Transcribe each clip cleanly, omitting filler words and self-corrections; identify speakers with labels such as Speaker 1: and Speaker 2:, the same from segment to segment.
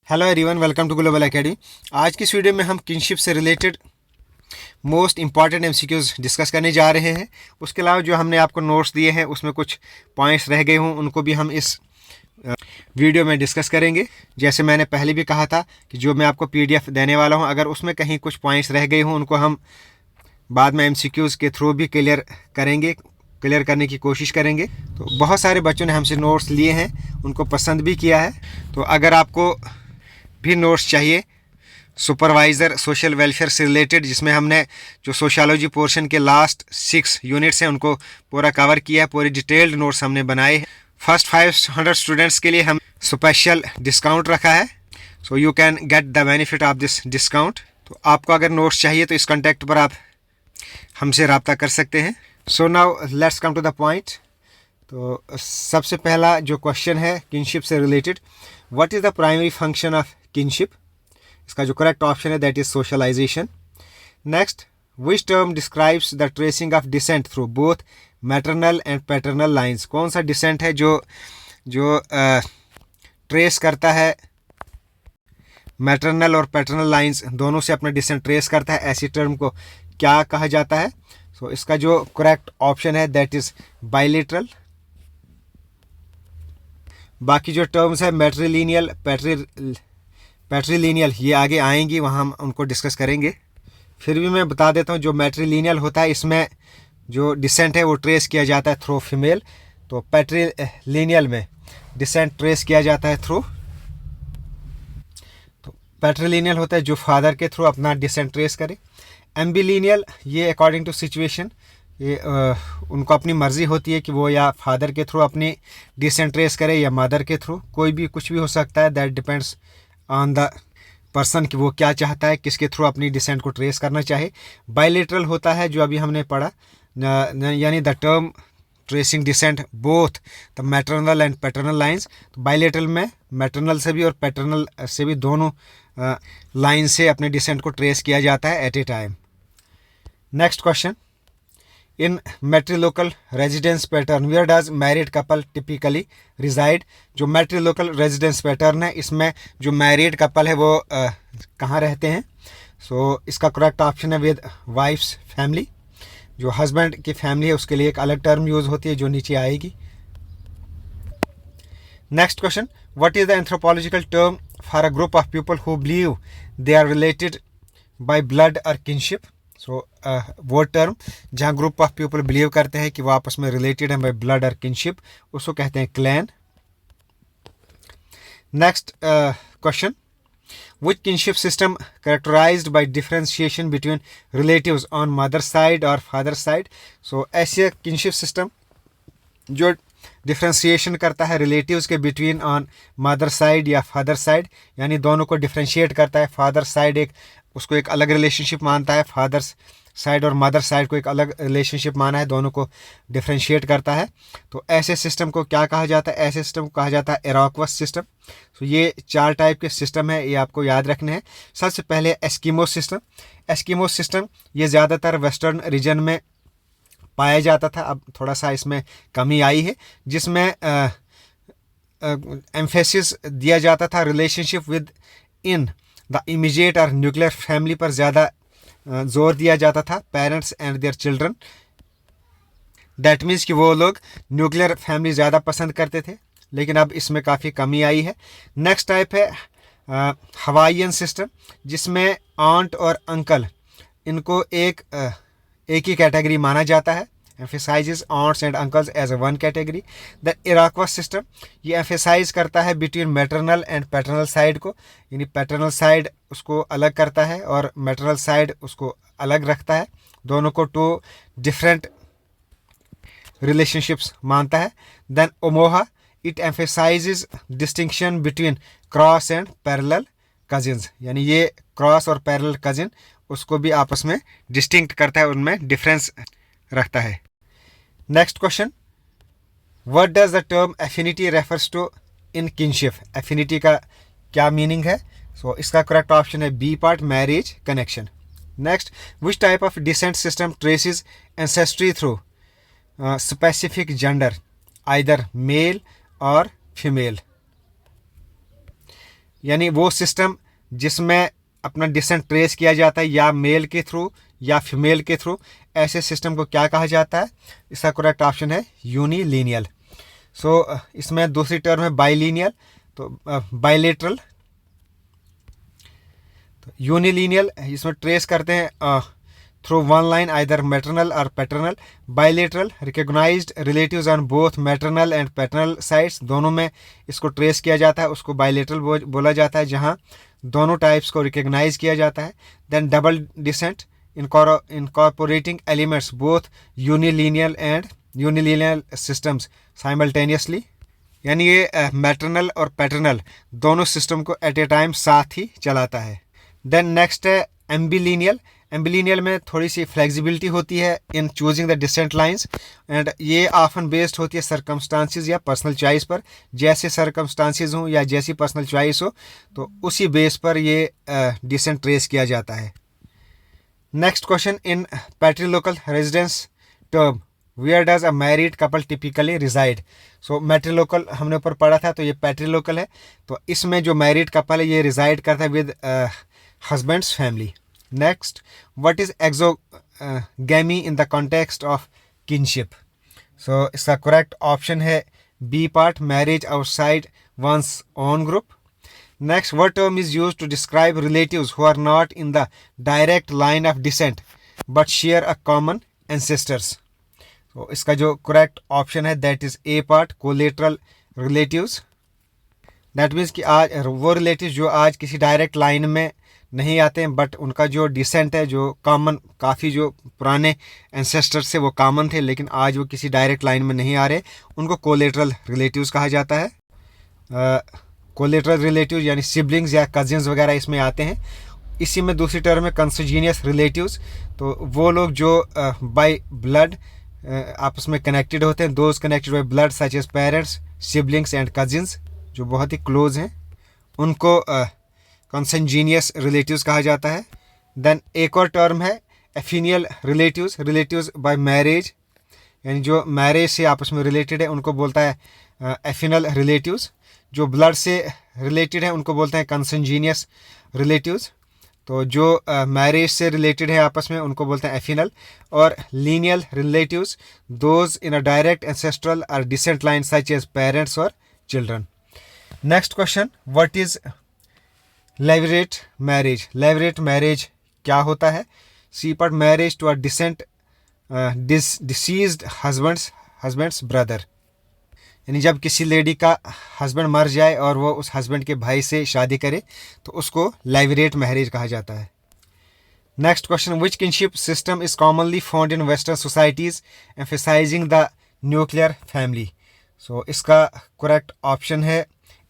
Speaker 1: Hello everyone, welcome to global academy. आज की इस वीडियो में हम किनशिप से related most important MCQs discuss करने जा रहे हैं। उसके अलावा जो हमने आपको नोट्स दिए हैं उसमें कुछ पॉइंट्स रह गए हों, उनको भी हम इस वीडियो में डिस्कस करेंगे। जैसे मैंने पहले भी कहा था कि जो मैं आपको पीडीएफ देने वाला हूं, अगर उसमें कहीं कुछ पॉइंट्स रह गए हों उनको हम बाद में एमसीक्यूज के थ्रू भी क्लियर करने की कोशिश करेंगे। तो बहुत सारे बच्चों ने हमसे नोट्स लिए हैं, उनको पसंद भी किया है। तो अगर आपको भी नोट्स चाहिए सुपरवाइज़र सोशल वेलफेयर से रिलेटेड, जिसमें हमने जो सोशियोलॉजी पोर्शन के लास्ट 6 यूनिट्स हैं उनको पूरा कवर किया है, पूरी डिटेल्ड नोट्स हमने बनाए हैं। फर्स्ट 500 स्टूडेंट्स के लिए हम स्पेशल डिस्काउंट रखा है, so you can get the benefit of this discount. तो आपको अगर नोट्स चाहिए तो इस कॉन्टैक्ट पर आप हमसे रब्ता कर सकते हैं। So now let's come to the point. तो सबसे पहला जो क्वेश्चन है किनशिप से related, what is the primary function of kinship? इसका जो करेक्ट ऑप्शन है that is socialisation. Next, which term describes the tracing of descent through both maternal and paternal lines? कौन सा डिसेंट है जो ट्रेस करता है मैटरनल और पैटर्नल लाइंस दोनों से अपना डिसेंट ट्रेस करता है? ऐसी टर्म को क्या कहा जाता है? सो इसका जो करेक्ट ऑप्शन है दैट इज बाइलेटरल। बाकी जो टर्म्स है मैट्रिलिनियल, पैट्रिलिनियल, ये आगे आएंगी, वहाँ हम उनको डिस्कस करेंगे। फिर भी मैं बता देता हूँ, जो मैट्रिलिनियल होता है इसमें जो डिसेंट है वो ट्रेस किया जाता है थ्रू फीमेल। तो पैट्रिलिनियल में डिसेंट ट्रेस किया जाता है थ्रू, तो पैट्रिलिनियल होता है जो फादर के थ्रू अपना डिसेंट ट्रेस करे। एम्बिलिनियल, ये अकॉर्डिंग टू सिचुएशन, ये उनको अपनी मर्ज़ी होती है कि वो या फादर के थ्रू अपनी डिसेंट ट्रेस करे या मदर के थ्रू, कोई भी कुछ भी हो सकता है। That depends on the person कि वो क्या चाहता है, किसके थ्रू अपनी डिसेंट को ट्रेस करना चाहे। बाइलेटरल होता है जो अभी हमने पढ़ा, यानी the term tracing descent both the maternal and paternal lines. तो बाइलेटरल में मैटरनल से भी और पैटर्नल से भी दोनों लाइन से अपने डिसेंट को ट्रेस किया जाता है at a time. Next question, in matrilocal residence pattern where does married couple typically reside? जो मैट्रिलोकल रेजिडेंस पैटर्न है इसमें जो मैरिड कपल है वो कहाँ रहते हैं? सो इसका करेक्ट ऑप्शन है विद वाइफ्स फैमिली। जो हस्बैंड की फैमिली है उसके लिए एक अलग टर्म यूज होती है जो नीचे आएगी। Next question, what is the anthropological term for a group of people who believe they are related by blood और किनशिप? सो वो टर्म जहाँ ग्रुप ऑफ पीपल बिलीव करते हैं कि वो आपस में रिलेटेड हैं बाय ब्लड और किनशिप, उसको कहते हैं clan. Next question, which kinship system characterised by differentiation between relatives on mother side और फादर साइड? सो ऐसे किनशिप सिस्टम जो डिफ्रेंशिएशन करता है रिलेटिव्स के बिटवीन ऑन मदर साइड या फादर साइड, यानी दोनों को डिफ्रेंशिएट करता है। फादर साइड उसको एक अलग रिलेशनशिप मानता है, फादर साइड और मदर साइड को एक अलग रिलेशनशिप माना है, दोनों को डिफ्रेंशिएट करता है। तो ऐसे सिस्टम को क्या कहा जाता है? ऐसे सिस्टम को कहा जाता है इराक्वस सिस्टम। तो ये 4 टाइप के सिस्टम है, ये आपको याद रखने हैं। सबसे पहले एस्किमो सिस्टम। एस्किमो सिस्टम ये ज़्यादातर वेस्टर्न रीजन में पाया जाता था, अब थोड़ा सा इसमें कमी आई है, जिसमें एम्फेसिस दिया जाता था relationship with in the immediate और न्यूक्लियर फैमिली पर ज़्यादा जोर दिया जाता था, parents and their children. That means कि वो लोग न्यूक्लियर फैमिली ज़्यादा पसंद करते थे, लेकिन अब इसमें काफ़ी कमी आई है। नेक्स्ट टाइप है हवाईयन सिस्टम, जिसमें आंट और अंकल इनको एक ही कैटेगरी माना जाता है। emphasizes aunts and uncles as a one category. The Iroquois system ये emphasize करता है between maternal and paternal side को, यानी paternal side उसको अलग करता है और maternal side उसको अलग रखता है, दोनों को 2 different relationships मानता है। Then Omoha it emphasizes distinction between cross and parallel cousins, यानी ये cross और parallel cousin उसको भी आपस में डिस्टिंक्ट करता है, उनमें डिफरेंस रखता है। Next question, what does the term affinity refers to in kinship? Affinity का क्या मीनिंग है? सो इसका करेक्ट ऑप्शन है B part, marriage connection. Next, which type of descent system traces ancestry through specific gender either male और female? यानी वो system जिसमें अपना डिसेंट ट्रेस किया जाता है या मेल के थ्रू या फीमेल के थ्रू, ऐसे सिस्टम को क्या कहा जाता है? इसका करेक्ट ऑप्शन है यूनिलीनियल। सो इसमें दूसरी टर्म है बाइलीनियल, तो बाइलेटरल। तो यूनिलीनियल इसमें ट्रेस करते हैं through one line either maternal और paternal. Bilateral recognised relatives on both maternal and paternal sides, दोनों में इसको ट्रेस किया जाता है, उसको बाइलेटरल बोला जाता है, जहां दोनों टाइप्स को रिकॉग्नाइज किया जाता है। Then double descent incorporating elements both unilineal and unilineal systems simultaneously, यानी ये मैटरनल और पैटर्नल दोनों सिस्टम को एट ए टाइम साथ ही चलाता है। देन नेक्स्ट है एम्बिलीनियल। एम्बिलीनियल में थोड़ी सी फ्लेक्सिबिलिटी होती है in choosing the descent lines, and ये ऑफन बेस्ड होती है सर्कमस्टांसिस या पर्सनल चॉइस पर। जैसे सर्कमस्टांसिस हों या जैसी पर्सनल चॉइस हो, तो उसी बेस पर ये डिसेंट ट्रेस किया जाता है। Next question, in patrilocal residence term where does a married couple typically reside. So matrilocal हमने ऊपर पढ़ा था, तो ये पैट्रिलोकल है, तो इसमें जो मैरिड कपल है ये रिजाइड करता है with husband's family. Next, what is exogamy in the context of kinship. So इसका करेक्ट ऑप्शन है B part, marriage outside one's own group. Next, what term is used to describe relatives who are not in the direct line of descent but share a common ancestors? तो इसका जो correct option है that is A part, collateral relatives. That means कि आज वो relatives जो आज किसी direct line में नहीं आते हैं, बट उनका जो डिसेंट है, जो कॉमन, काफ़ी जो पुराने एंसेस्टर्स से वो कॉमन थे, लेकिन आज वो किसी डायरेक्ट लाइन में नहीं आ रहे, उनको कोलेटरल रिलेटिव्स कहा जाता है। कोलेटरल रिलेटिव्स यानी सिबलिंग्स या कजिन्स वगैरह इसमें आते हैं। इसी में दूसरी टर्म है कंसंजीनियस रिलेटिव्स, तो वो लोग जो बाय ब्लड आपस में कनेक्टेड होते हैं, those connected by blood such as parents, siblings and cousins, जो बहुत ही क्लोज हैं, उनको कंसंजीनियस रिलेटिव्स कहा जाता है। देन एक और टर्म है एफिनियल रिलेटिव्स, रिलेटिव्स बाय मैरिज, यानी जो मैरिज से आपस में रिलेटेड है उनको बोलता है एफिनल रिलेटिव्स। जो ब्लड से रिलेटेड है उनको बोलते हैं कंसंजीनियस रिलेटिव्स। तो जो मैरिज से रिलेटेड है आपस में उनको बोलते हैं एफिनल। और lineal relatives, those in a direct ancestral और descent line such as parents और children. Next question, what is levirate marriage. Levirate marriage क्या होता है? C part, marriage to a descent deceased husband's brother, यानी जब किसी lady का husband मर जाए और वो उस हस्बैंड के भाई से शादी करे तो उसको लेवरेट मैरिज कहा जाता है। Next question, which kinship system is commonly found in western societies emphasising the nuclear family. So इसका करेक्ट ऑप्शन है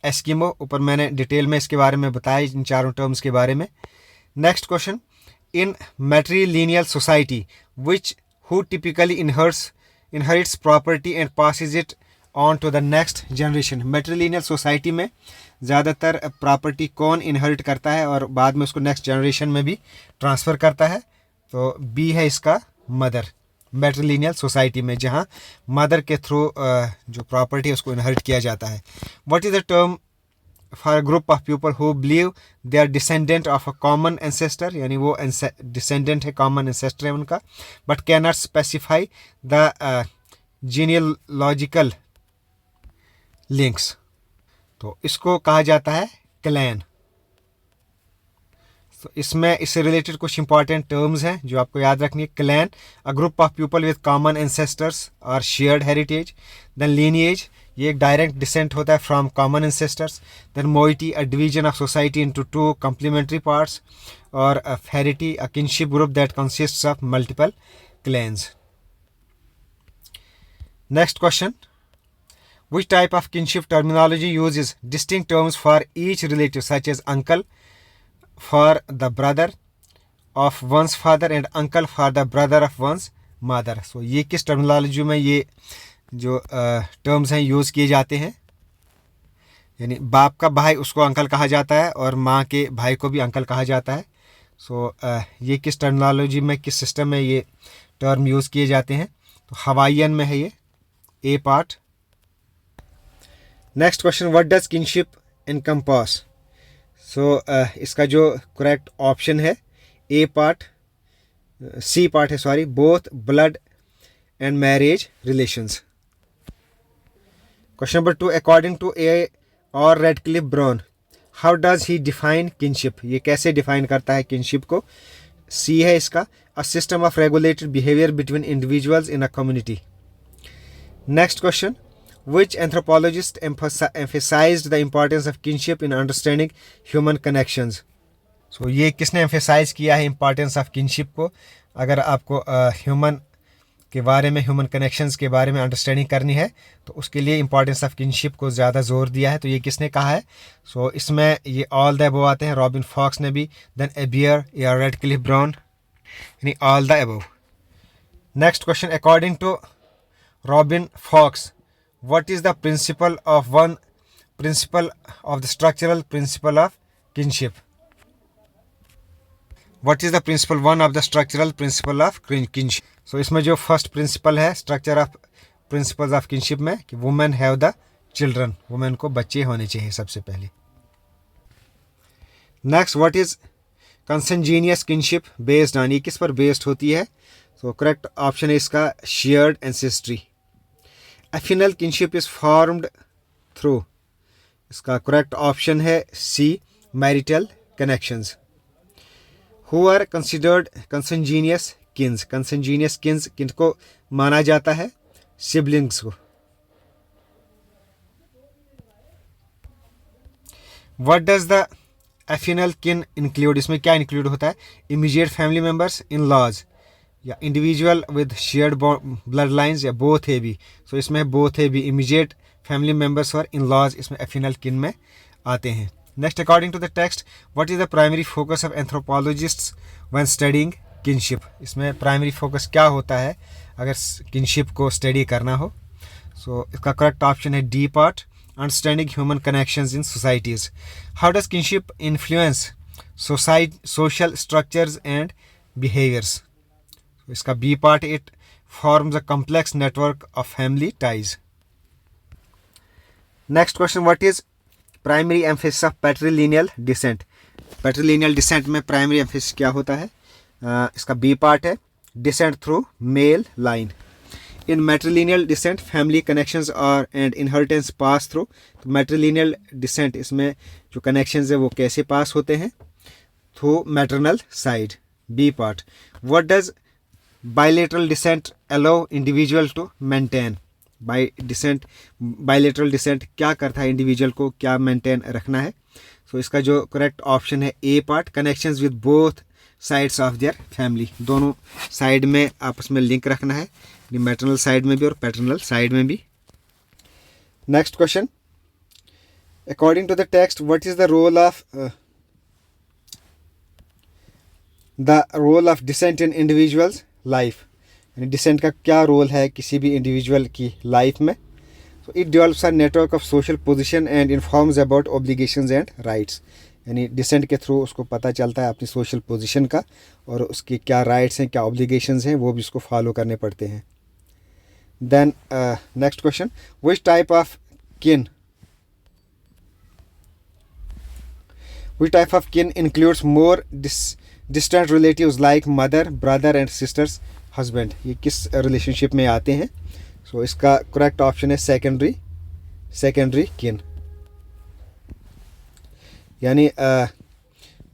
Speaker 1: एस्किमो। ऊपर मैंने डिटेल में इसके बारे में बताया, इन चारों टर्म्स के बारे में। Next question, in matrilineal society which who typically inherits property and passes it on to the next generation. Matrilineal society में ज़्यादातर प्रॉपर्टी कौन इनहेरिट करता है और बाद में उसको नेक्स्ट जनरेशन में भी ट्रांसफ़र करता है? तो बी है इसका, मदर। मैट्रिलिनियल सोसाइटी में जहाँ मदर के थ्रू जो प्रॉपर्टी है उसको इनहेरिट किया जाता है। What is the term for a group of people who believe they are descendant of a common ancestor, यानी वो डिसेंडेंट है, कॉमन एंसेस्टर है उनका, but can not specify the genealogical links. तो इसको कहा जाता है क्लैन। तो इसमें इससे रिलेटेड कुछ इंपॉर्टेंट टर्म्स हैं जो आपको याद रखनी है। Clan, a group of people with common ancestors और शेयर्ड हेरिटेज। देन लीनिएज, ये एक डायरेक्ट डिसेंट होता है from common ancestors. Then moiety, a division of society into two complementary parts. और phratry, a kinship group that consists of multiple clans. Next question, which type of kinship terminology uses distinct terms for each relative such as uncle for the brother of one's father and uncle for the brother of one's mother? So ये किस terminology में ये जो terms हैं use किए जाते हैं? यानी बाप का भाई उसको अंकल कहा जाता है और माँ के भाई को भी अंकल कहा जाता है। सो ये किस टर्मिनोलॉजी में, किस सिस्टम में ये टर्म यूज़ किए जाते हैं? तो हवाईयन में है ये, A part. Next question, what does kinship encompass. So इसका जो करेक्ट ऑप्शन है ए पार्ट, सी पार्ट है sorry, both blood and marriage relations. Question number 2, according to A और Radcliffe Brown, how does he define kinship, ये कैसे define करता है kinship को। सी है इसका, a system of regulated behaviour between individuals in a community. Next question, which anthropologist emphasized the importance of kinship in understanding human connections। so ये किसने emphasize किया है importance of kinship को। अगर आपको ह्यूमन के बारे में, ह्यूमन कनेक्शंस के बारे में अंडरस्टैंडिंग करनी है तो उसके लिए इंपॉर्टेंस ऑफ किनशिप को ज़्यादा जोर दिया है। तो ये किसने कहा है। सो इसमें ये ऑल द अबव आते हैं, रॉबिन फॉक्स ने भी, देन एबियर या रेडक्लिफ ब्राउन, यानी all the above. Next question, according to Robin Fox, what is the principle of the structural principle of kinship। what is the principle one of the structural principle of kinship। so इसमें जो first principle है structure of principles of kinship में कि women have the children, women को बच्चे होने चाहिए सबसे पहले। Next, what is consanguineous kinship based on, ये किस पर बेस्ड होती है। सो करेक्ट ऑप्शन है इसका shared ancestry. Affinal kinship is formed through, इसका करेक्ट ऑप्शन है C, marital connections. Who are considered consanguineous kin, consanguineous kin किनको माना जाता है, सिबलिंग्स को। What does the affinal kin include, इसमें क्या इंक्लूड होता है, immediate family members, in-laws, या individual with shared blood lines, या बोथ है भी। सो इसमें बोथ है भी, इमीडिएट फैमिली मेम्बर्स और इन लॉज इसमें एफिनल किन में आते हैं। Next, according to the text, what is the primary focus of anthropologists when studying kinship, इसमें प्राइमरी फोकस क्या होता है अगर किनशिप को स्टडी करना हो। सो इसका करेक्ट ऑप्शन है D part, understanding human connections in societies. How does kinship influence social structures and behaviours, इसका B part, it forms a complex network of family ties. Next question, what is primary emphasis of patrilineal descent, patrilineal descent में primary emphasis क्या होता है। इसका B part है descent through male line. In matrilineal descent family connections और and inheritance pass through, तो मैट्रिलिनियल decent इसमें जो कनेक्शंस है वो कैसे पास होते हैं, through maternal side, B part. What does bilateral descent allow individual to maintain, bilateral descent क्या करता है, इंडिविजुअल को क्या मेंटेन रखना है। सो इसका जो करेक्ट ऑप्शन है A part, connections with both sides of their family, दोनों साइड में आपस में लिंक रखना है, मैटरनल साइड में भी और पैटर्नल साइड में भी। Next question, according to the text, what is the role of descent in individuals life, यानी डिसेंट का क्या रोल है किसी भी इंडिविजुअल की लाइफ में। So it develops a network of social position and informs about obligations and rights, यानी decent के थ्रू उसको पता चलता है अपनी सोशल पोजीशन का और उसके क्या राइट्स हैं, क्या ऑब्लिगेशंस हैं, वो भी उसको फॉलो करने पड़ते हैं। Then next question, which type of kin includes more distant relatives like mother, brother and sisters, husband, ये किस रिलेशनशिप में आते हैं। सो इसका करेक्ट ऑप्शन है सेकेंडरी किन, यानी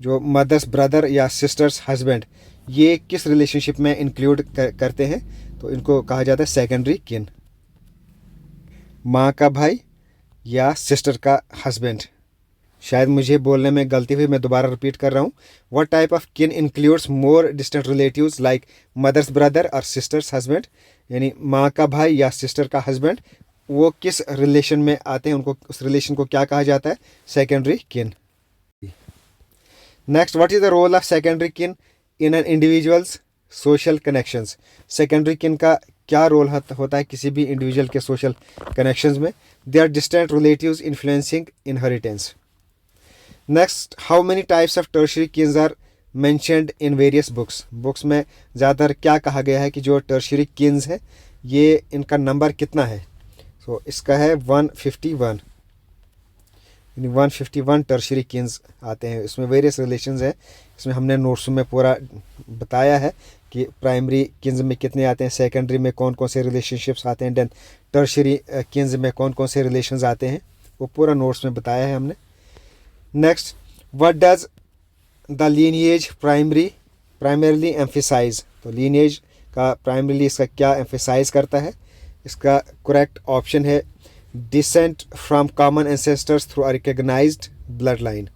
Speaker 1: जो मदर्स, ब्रदर या सिस्टर्स, हस्बैंड, ये किस रिलेशनशिप में इंक्लूड करते हैं, तो इनको कहा जाता है सेकेंडरी किन। माँ का भाई या सिस्टर का हस्बैंड, शायद मुझे बोलने में गलती हुई, मैं दोबारा रिपीट कर रहा हूँ। What type of kin includes more distant relatives like mothers brother और सिस्टर्स हस्बैंड, यानी माँ का भाई या सिस्टर का हस्बैंड, वो किस रिलेशन में आते हैं, उनको उस रिलेशन को क्या कहा जाता है, secondary kin. Next, what is the role of secondary kin in an individual's social connections, secondary kin का क्या रोल होता है किसी भी इंडिविजुअल के सोशल कनेक्शंस में। They are distant relatives influencing inheritance. Next, how many types of tertiary kins are mentioned in various books, books में ज़्यादातर क्या कहा गया है कि जो टर्शरी किन्स है ये इनका नंबर कितना है। सो इसका है 151। 151 टर्शरी किन्स आते हैं। इसमें वेरियस रिलेशंस हैं। इसमें हमने नोट्स में पूरा बताया है कि प्राइमरी किन्स में कितने आते हैं, सेकेंडरी में कौन कौन से रिलेशनशिप्स आते हैं, देन टर्शरी किन्स में कौन कौन से रिलेशंस आते हैं, वो पूरा नोट्स में बताया है हमने। Next, what does the lineage primarily emphasise. तो लीनिएज का प्राइमरीली इसका क्या एम्फेसाइज करता है? इसका करेक्ट ऑप्शन है descent from common ancestors through a recognised blood line.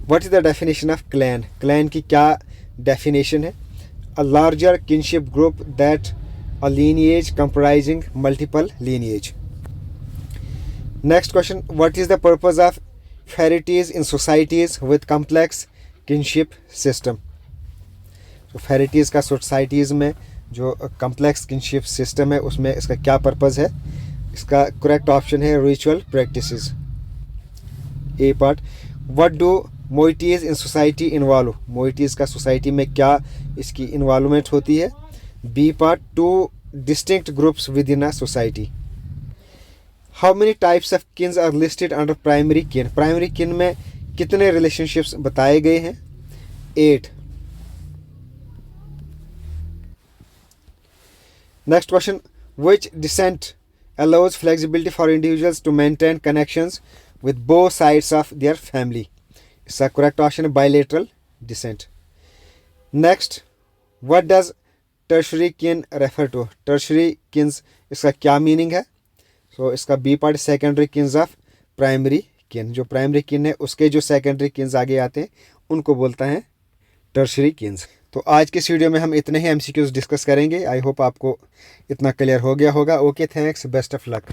Speaker 1: What is the definition of clan? Clan की क्या डेफिनेशन है? A larger kinship group that a lineage comprising multiple lineage. Next question, what is the purpose of phratries in societies with complex kinship system. तो फेरिटीज का societies में जो complex kinship system है उसमें इसका क्या पर्पज़ है? इसका करेक्ट ऑप्शन है ritual practices. A part, what do moieties in society involve. Moieties का सोसाइटी में क्या इसकी इन्वॉल्वमेंट होती है? B part, two distinct groups within a society. How many types of kins are listed under primary kin. Primary kin में कितने relationships बताए गए हैं? 8। Next question, which descent allows flexibility for individuals to maintain connections with both sides of their family. इसका correct option है bilateral descent. Next, what does tertiary kin refer to? Tertiary kins इसका क्या meaning है? So इसका B part secondary kins of primary kin. जो primary kin है उसके जो secondary kins आगे आते हैं उनको बोलता है tertiary kins. तो आज के इस वीडियो में हम इतने ही MCQs डिस्कस करेंगे। आई होप आपको इतना क्लियर हो गया होगा। Okay, thanks, best of luck.